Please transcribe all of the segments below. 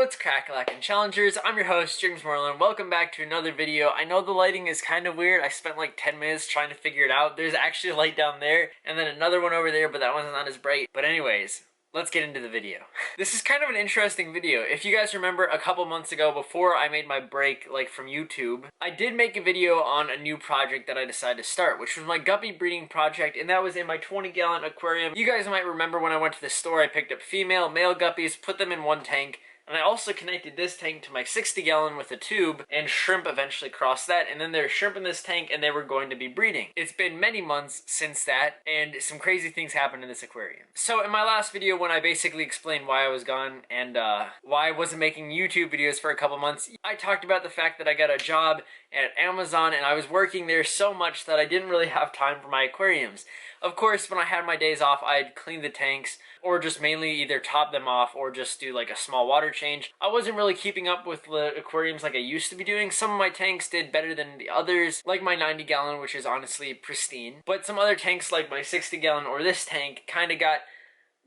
What's crack-a-lackin' challengers? I'm your host, James Morelan. Welcome back to another video. I know the lighting is kind of weird. I spent like 10 minutes trying to figure it out. There's actually a light down there, and then another one over there, but that one's not as bright. But anyways, let's get into the video. This is kind of an interesting video. If you guys remember a couple months ago, before I made my break from YouTube, I did make a video on a new project that I decided to start, which was my guppy breeding project, and that was in my 20-gallon aquarium. You guys might remember when I went to the store, I picked up female, male guppies, put them in one tank, and I also connected this tank to my 60-gallon with a tube, and shrimp eventually crossed that, and then there's shrimp in this tank, and they were going to be breeding. It's been many months since that, and some crazy things happened in this aquarium. So in my last video, when I basically explained why I was gone, and why I wasn't making YouTube videos for a couple months, I talked about the fact that I got a job at Amazon, and I was working there so much that I didn't really have time for my aquariums. Of course, when I had my days off, I'd clean the tanks, or just mainly either top them off or just do like a small water change. I wasn't really keeping up with the aquariums like I used to be doing. Some of my tanks did better than the others, like my 90-gallon, which is honestly pristine. But some other tanks like my 60-gallon or this tank kind of got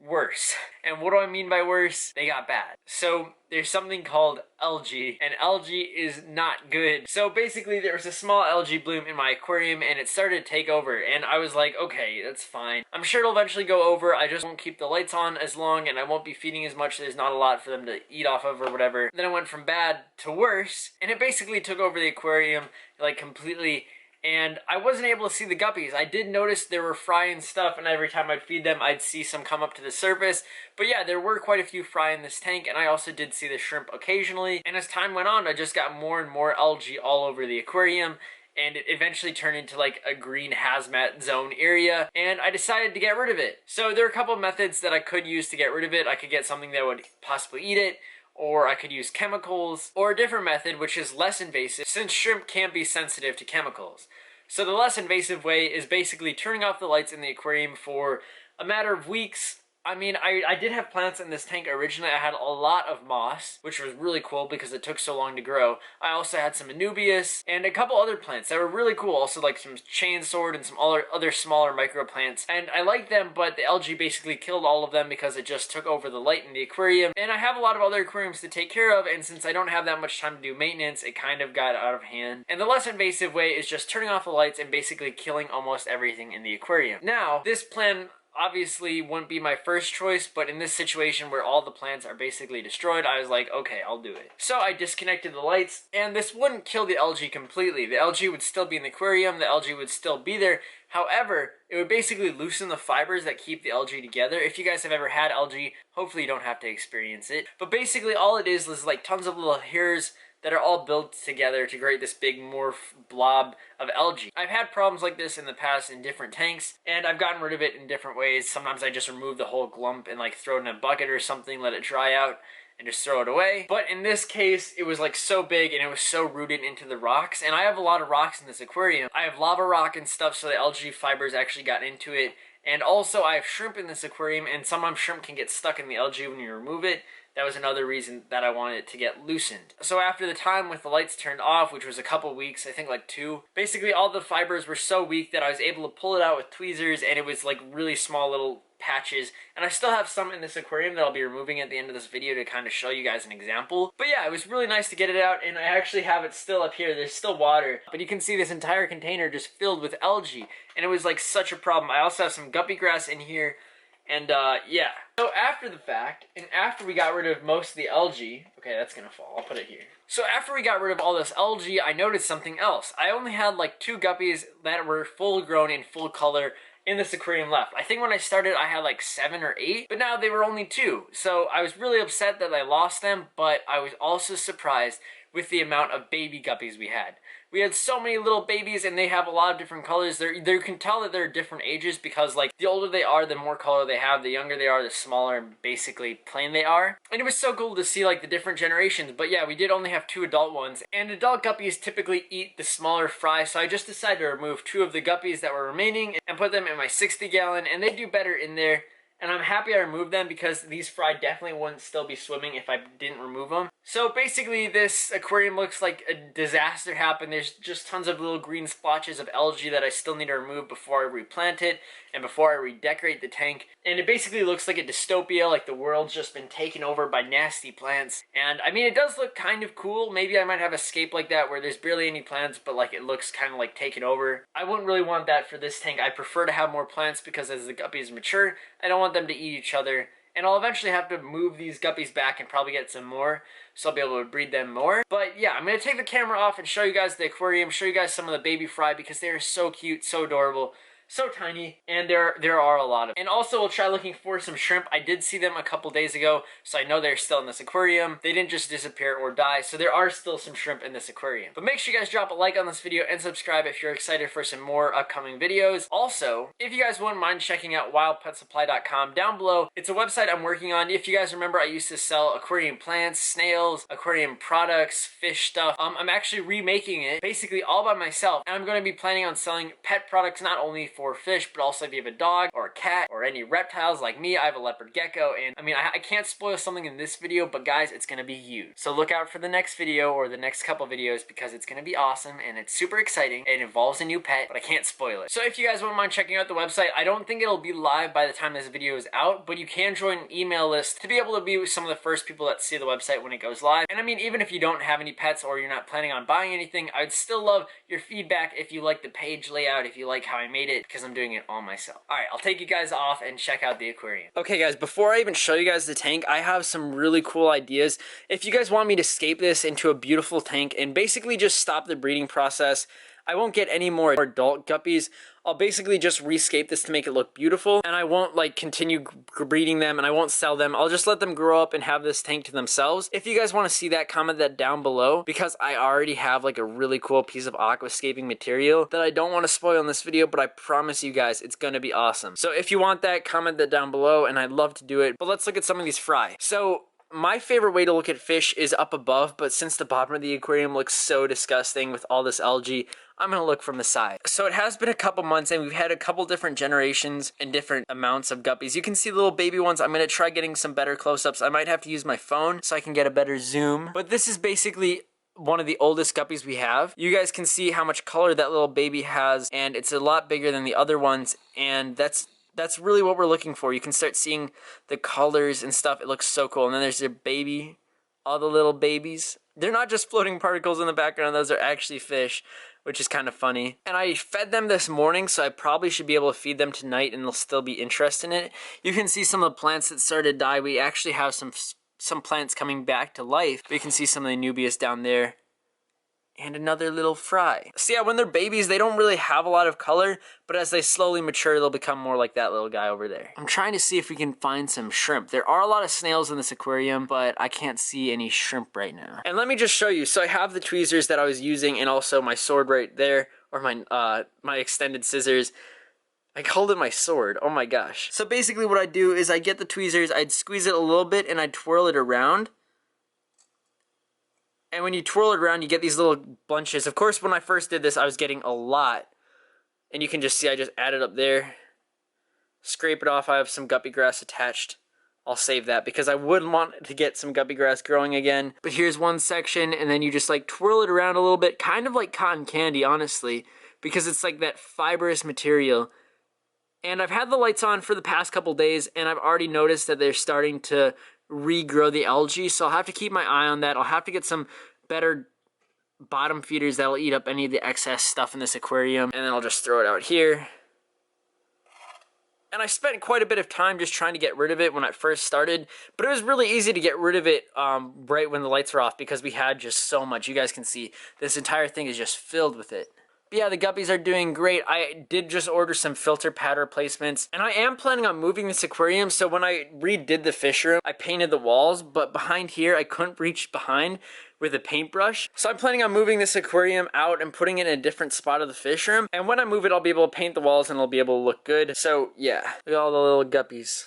worse. And what do I mean by worse? They got bad. So there's something called algae, and algae is not good. So basically there was a small algae bloom in my aquarium, and it started to take over, and I was like, okay, that's fine. I'm sure it'll eventually go over. I just won't keep the lights on as long, and I won't be feeding as much. There's not a lot for them to eat off of or whatever. Then it went from bad to worse, and it basically took over the aquarium like completely. And I wasn't able to see the guppies. I did notice there were fry and stuff, and every time I'd feed them, I'd see some come up to the surface. But yeah, there were quite a few fry in this tank, and I also did see the shrimp occasionally. And as time went on, I just got more and more algae all over the aquarium, and it eventually turned into like a green hazmat zone area, and I decided to get rid of it. So there are a couple methods that I could use to get rid of it. I could get something that would possibly eat it, or I could use chemicals, or a different method which is less invasive, since shrimp can be sensitive to chemicals. So the less invasive way is basically turning off the lights in the aquarium for a matter of weeks. I mean, I did have plants in this tank originally. I had a lot of moss, which was really cool because it took so long to grow. I also had some anubias and a couple other plants that were really cool. Also like some chain sword and some other smaller micro plants. And I liked them, but the algae basically killed all of them because it just took over the light in the aquarium. And I have a lot of other aquariums to take care of, and since I don't have that much time to do maintenance, it kind of got out of hand. And the less invasive way is just turning off the lights and basically killing almost everything in the aquarium. Now, this plan obviously wouldn't be my first choice, but in this situation where all the plants are basically destroyed, I was like, okay, I'll do it. So I disconnected the lights, and this wouldn't kill the algae completely. The algae would still be in the aquarium, the algae would still be there. However, it would basically loosen the fibers that keep the algae together. If you guys have ever had algae, hopefully you don't have to experience it. But basically all it is like tons of little hairs that are all built together to create this big morph blob of algae. I've had problems like this in the past in different tanks, and I've gotten rid of it in different ways. Sometimes I just remove the whole glump and like throw it in a bucket or something, let it dry out, and just throw it away. But in this case, it was like so big and it was so rooted into the rocks, and I have a lot of rocks in this aquarium. I have lava rock and stuff, so the algae fibers actually got into it. And also I have shrimp in this aquarium, and sometimes shrimp can get stuck in the algae when you remove it. That was another reason that I wanted it to get loosened. So after the time with the lights turned off, which was a couple weeks, I think like 2, basically all the fibers were so weak that I was able to pull it out with tweezers, and it was like really small little patches. And I still have some in this aquarium that I'll be removing at the end of this video to kind of show you guys an example. But yeah, it was really nice to get it out, and I actually have it still up here. There's still water, but you can see this entire container just filled with algae, and it was like such a problem. I also have some guppy grass in here. And yeah. So after the fact, and after we got rid of most of the algae, okay, that's gonna fall, I'll put it here. So after we got rid of all this algae, I noticed something else. I only had like 2 guppies that were full grown in full color in this aquarium left. I think when I started I had like 7 or 8, but now they were only 2. So I was really upset that I lost them, but I was also surprised with the amount of baby guppies we had. We had so many little babies, and they have a lot of different colors. You can tell that they're different ages because like the older they are, the more color they have. The younger they are, the smaller and basically plain they are. And it was so cool to see like the different generations. But yeah, we did only have 2 adult ones, and adult guppies typically eat the smaller fry. So I just decided to remove 2 of the guppies that were remaining and put them in my 60-gallon, and they do better in there. and I'm happy I removed them because these fry definitely wouldn't still be swimming if I didn't remove them. So basically this aquarium looks like a disaster happened. There's just tons of little green splotches of algae that I still need to remove before I replant it and before I redecorate the tank. And it basically looks like a dystopia, like the world's just been taken over by nasty plants. And I mean, it does look kind of cool. Maybe I might have a scape like that where there's barely any plants, but like it looks kind of like taken over. I wouldn't really want that for this tank. I prefer to have more plants because as the guppies mature, I don't want them to eat each other. And I'll eventually have to move these guppies back and probably get some more, so I'll be able to breed them more. But yeah, I'm going to take the camera off and show you guys the aquarium, show you guys some of the baby fry because they are so cute, so adorable, so tiny, and there are a lot of them. And also we'll try looking for some shrimp. I did see them a couple days ago, so I know they're still in this aquarium. They didn't just disappear or die, so there are still some shrimp in this aquarium. But make sure you guys drop a like on this video and subscribe if you're excited for some more upcoming videos. Also, if you guys wouldn't mind checking out wildpetsupply.com down below, it's a website I'm working on. If you guys remember, I used to sell aquarium plants, snails, aquarium products, fish stuff. I'm actually remaking it basically all by myself, and I'm going to be planning on selling pet products not only for fish, but also if you have a dog or a cat or any reptiles like me. I have a leopard gecko, and I mean, I can't spoil something in this video, but guys, it's gonna be huge. So look out for the next video or the next couple videos because it's gonna be awesome and it's super exciting. It involves a new pet, but I can't spoil it. So if you guys wouldn't mind checking out the website, I don't think it'll be live by the time this video is out, but you can join an email list to be able to be some of the first people that see the website when it goes live. And I mean, even if you don't have any pets or you're not planning on buying anything, I'd still love your feedback if you like the page layout, if you like how I made it, because I'm doing it all myself. Alright, I'll take you guys off and check out the aquarium. Okay guys, before I even show you guys the tank, I have some really cool ideas. If you guys want me to scape this into a beautiful tank and basically just stop the breeding process, I won't get any more adult guppies. I'll basically just rescape this to make it look beautiful, and I won't like continue breeding them, and I won't sell them. I'll just let them grow up and have this tank to themselves. If you guys want to see that, comment that down below, because I already have like a really cool piece of aquascaping material that I don't want to spoil in this video, but I promise you guys it's going to be awesome. So if you want that, comment that down below, and I'd love to do it. But let's look at some of these fry. So my favorite way to look at fish is up above, but since the bottom of the aquarium looks so disgusting with all this algae, I'm going to look from the side. So it has been a couple months and we've had a couple different generations and different amounts of guppies. You can see the little baby ones. I'm going to try getting some better close-ups. I might have to use my phone so I can get a better zoom. But this is basically one of the oldest guppies we have. You guys can see how much color that little baby has, and it's a lot bigger than the other ones, and that's really what we're looking for. You can start seeing the colors and stuff. It looks so cool. And then there's their baby, all the little babies. They're not just floating particles in the background. Those are actually fish, which is kind of funny. And I fed them this morning, so I probably should be able to feed them tonight and they'll still be interested in it. You can see some of the plants that started to die. We actually have some plants coming back to life. But you can see some of the nubias down there. And another little fry. So yeah, when they're babies, they don't really have a lot of color, but as they slowly mature, they'll become more like that little guy over there. I'm trying to see if we can find some shrimp. There are a lot of snails in this aquarium, but I can't see any shrimp right now. And let me just show you. So I have the tweezers that I was using and also my sword right there, or my extended scissors. I called it my sword. Oh my gosh. So basically what I do is I get the tweezers, I'd squeeze it a little bit, and I'd twirl it around. And when you twirl it around, you get these little bunches. Of course, when I first did this, I was getting a lot. And you can just see I just added up there. Scrape it off. I have some guppy grass attached. I'll save that because I would want to get some guppy grass growing again. But here's one section, and then you just like twirl it around a little bit. Kind of like cotton candy, honestly. Because it's like that fibrous material. And I've had the lights on for the past couple days, and I've already noticed that they're starting to regrow the algae, so I'll have to keep my eye on that. I'll have to get some better bottom feeders that'll eat up any of the excess stuff in this aquarium, and then I'll just throw it out here. And I spent quite a bit of time just trying to get rid of it when I first started, but it was really easy to get rid of it right when the lights were off because we had just so much. You guys can see this entire thing is just filled with it. But yeah, the guppies are doing great. I did just order some filter pad replacements, and I am planning on moving this aquarium. So when I redid the fish room, I painted the walls, but behind here, I couldn't reach behind with a paintbrush. So I'm planning on moving this aquarium out and putting it in a different spot of the fish room. And when I move it, I'll be able to paint the walls and it'll be able to look good. So yeah, look at all the little guppies.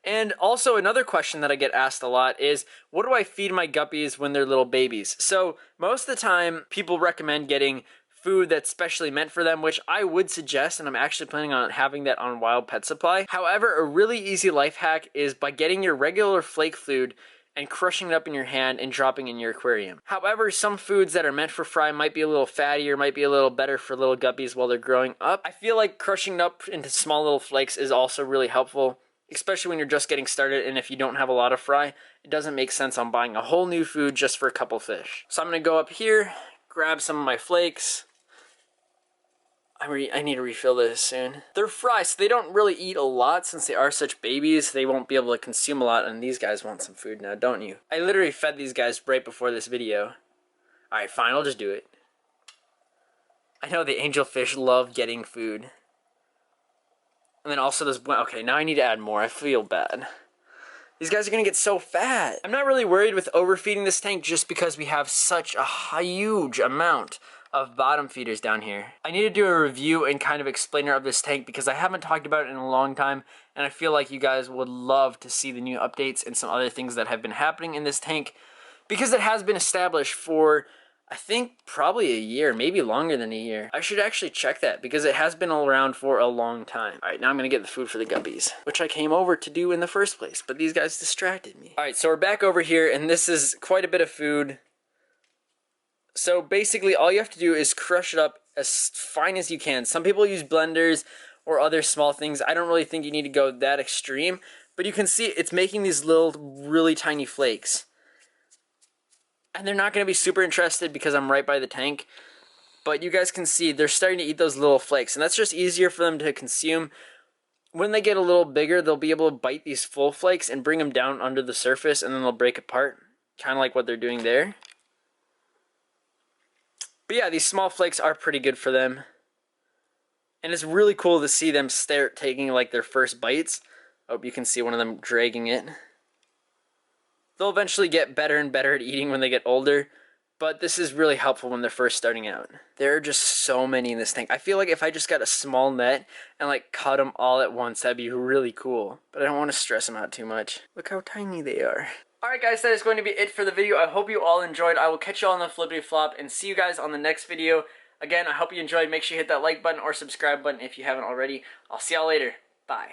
And also another question that I get asked a lot is, what do I feed my guppies when they're little babies? So most of the time, people recommend getting food that's specially meant for them, which I would suggest, and I'm actually planning on having that on Wild Pet Supply. However, a really easy life hack is by getting your regular flake food and crushing it up in your hand and dropping in your aquarium. However, some foods that are meant for fry might be a little fattier, might be a little better for little guppies while they're growing up. I feel like crushing it up into small little flakes is also really helpful, especially when you're just getting started and if you don't have a lot of fry, it doesn't make sense on buying a whole new food just for a couple fish. So I'm gonna go up here, grab some of my flakes. I need to refill this soon. They're fry, so they don't really eat a lot since they are such babies. They won't be able to consume a lot, and these guys want some food now, don't you? I literally fed these guys right before this video. Alright, fine, I'll just do it. I know the angelfish love getting food. And then also this, okay, now I need to add more. I feel bad. These guys are gonna get so fat. I'm not really worried with overfeeding this tank just because we have such a huge amount of bottom feeders down here. I need to do a review and kind of explainer of this tank because I haven't talked about it in a long time, and I feel like you guys would love to see the new updates and some other things that have been happening in this tank because it has been established for, I think, probably a year, maybe longer than a year. I should actually check that because it has been around for a long time. All right, now I'm gonna get the food for the guppies, which I came over to do in the first place, but these guys distracted me. All right, so we're back over here, and this is quite a bit of food. So basically, all you have to do is crush it up as fine as you can. Some people use blenders or other small things. I don't really think you need to go that extreme, but you can see it's making these little, really tiny flakes. And they're not going to be super interested because I'm right by the tank. But you guys can see they're starting to eat those little flakes. And that's just easier for them to consume. When they get a little bigger, they'll be able to bite these full flakes and bring them down under the surface. And then they'll break apart. Kind of like what they're doing there. But yeah, these small flakes are pretty good for them. And it's really cool to see them start taking like their first bites. Oh, you can see one of them dragging it. They'll eventually get better and better at eating when they get older, but this is really helpful when they're first starting out. There are just so many in this tank. I feel like if I just got a small net and like caught them all at once, that'd be really cool. But I don't want to stress them out too much. Look how tiny they are. Alright guys, that is going to be it for the video. I hope you all enjoyed. I will catch you all on the flippity flop and see you guys on the next video. Again, I hope you enjoyed. Make sure you hit that like button or subscribe button if you haven't already. I'll see y'all later. Bye.